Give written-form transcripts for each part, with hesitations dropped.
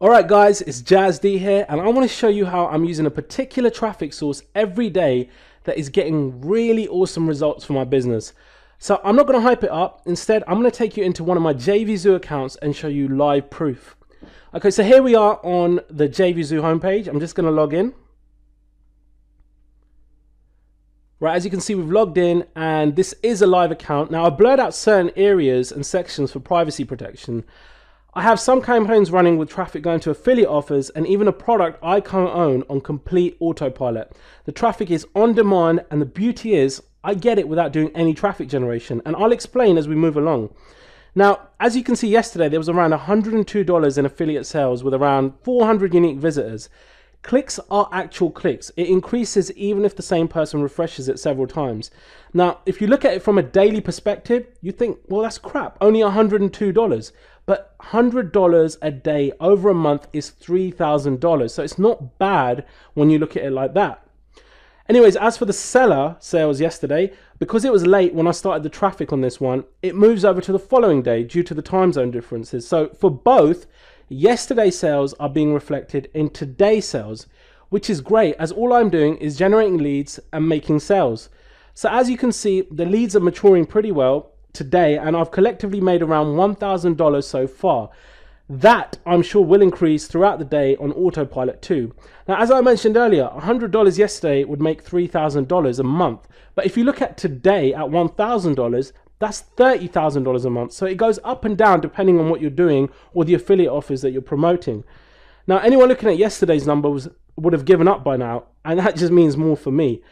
Alright guys, it's Jazz D here, and I want to show you how I'm using a particular traffic source every day that is getting really awesome results for my business. So I'm not going to hype it up. Instead, I'm going to take you into one of my JVZoo accounts and show you live proof. Okay, so here we are on the JVZoo homepage. I'm just going to log in. Right, as you can see, we've logged in and this is a live account. Now I've blurred out certain areas and sections for privacy protection. I have some campaigns running with traffic going to affiliate offers and even a product I co-own on complete autopilot. The traffic is on demand, and the beauty is I get it without doing any traffic generation, and I'll explain as we move along. Now, as you can see, yesterday there was around $102 in affiliate sales with around 400 unique visitors. Clicks are actual clicks. It increases even if the same person refreshes it several times. Now, if you look at it from a daily perspective, you think, well, that's crap, only $102. But $100 a day over a month is $3,000. So it's not bad when you look at it like that. Anyways, as for the seller sales yesterday, because it was late when I started the traffic on this one, it moves over to the following day due to the time zone differences. So for both, yesterday's sales are being reflected in today's sales, which is great as all I'm doing is generating leads and making sales. So as you can see, the leads are maturing pretty well today, and I've collectively made around $1,000 so far. That I'm sure will increase throughout the day on autopilot too. Now, as I mentioned earlier, $100 yesterday would make $3,000 a month. But if you look at today at $1,000, that's $30,000 a month. So it goes up and down depending on what you're doing or the affiliate offers that you're promoting. Now, anyone looking at yesterday's numbers would have given up by now, and that just means more for me.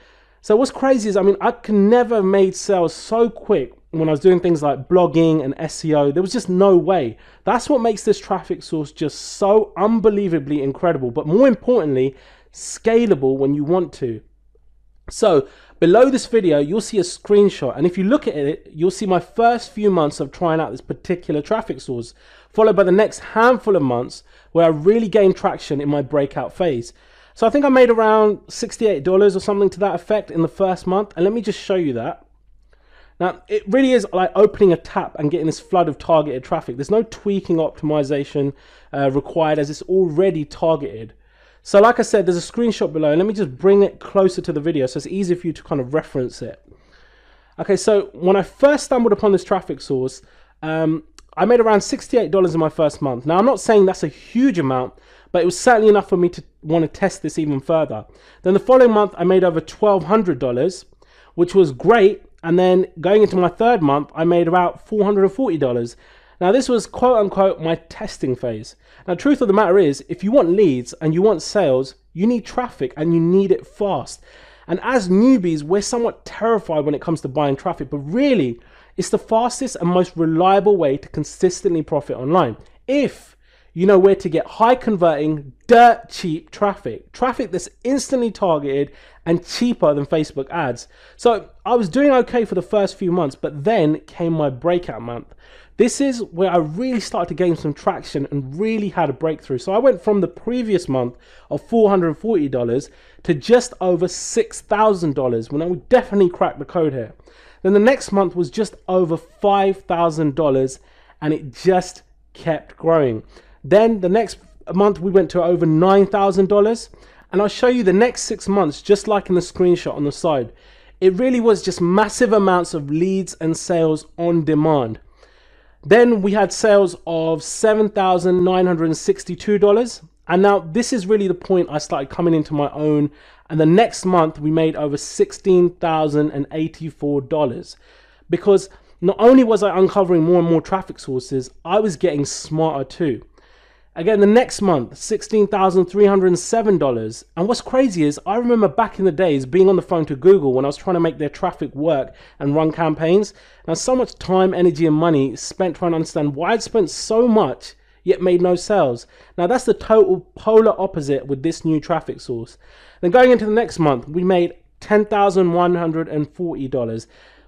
So what's crazy is, I can never have made sales so quick when I was doing things like blogging and SEO. There was just no way. That's what makes this traffic source just so unbelievably incredible, but more importantly, scalable when you want to. So below this video, you'll see a screenshot, and if you look at it, you'll see my first few months of trying out this particular traffic source, followed by the next handful of months where I really gained traction in my breakout phase. So I think I made around $68 or something to that effect in the first month, and let me just show you that. Now, it really is like opening a tap and getting this flood of targeted traffic. There's no tweaking optimization required, as it's already targeted. So like I said, there's a screenshot below, and let me just bring it closer to the video so it's easier for you to kind of reference it. Okay, so when I first stumbled upon this traffic source, I made around $68 in my first month. Now, I'm not saying that's a huge amount, but it was certainly enough for me to want to test this even further. Then the following month, I made over $1,200, which was great. And then going into my third month, I made about $440. Now, this was quote unquote my testing phase. Now, truth of the matter is, if you want leads and you want sales, you need traffic and you need it fast. And as newbies, we're somewhat terrified when it comes to buying traffic, but really, it's the fastest and most reliable way to consistently profit online. If you know where to get high converting, dirt cheap traffic that's instantly targeted and cheaper than Facebook ads. So I was doing okay for the first few months, but then came my breakout month. This is where I really started to gain some traction and really had a breakthrough. So I went from the previous month of $440 to just over $6,000 when I would definitely crack the code here. Then the next month was just over $5,000, and it just kept growing. Then the next month we went to over $9,000, and I'll show you the next 6 months just like in the screenshot on the side. It really was just massive amounts of leads and sales on demand. Then we had sales of $7,962, and now this is really the point I started coming into my own, and the next month we made over $16,084, because not only was I uncovering more and more traffic sources, I was getting smarter too. Again, the next month, $16,307. And what's crazy is I remember back in the days being on the phone to Google when I was trying to make their traffic work and run campaigns. Now, so much time, energy, and money spent trying to understand why I'd spent so much yet made no sales. Now, that's the total polar opposite with this new traffic source. Then going into the next month, we made $10,140.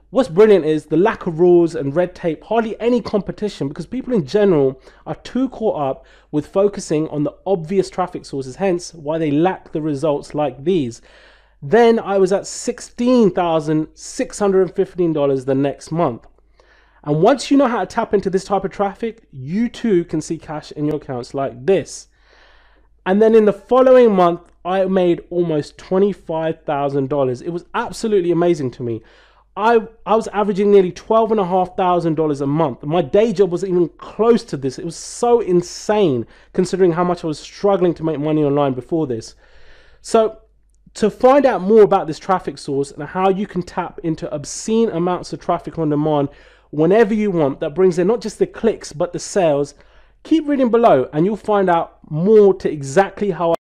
What's brilliant is the lack of rules and red tape, hardly any competition, because people in general are too caught up with focusing on the obvious traffic sources, hence why they lack the results like these. Then I was at $16,615 the next month. And once you know how to tap into this type of traffic, you too can see cash in your accounts like this. And then in the following month, I made almost $25,000. It was absolutely amazing to me. I was averaging nearly $12,500 a month. My day job wasn't even close to this. It was so insane considering how much I was struggling to make money online before this. So to find out more about this traffic source and how you can tap into obscene amounts of traffic on demand whenever you want, that brings in not just the clicks but the sales, keep reading below and you'll find out more to exactly how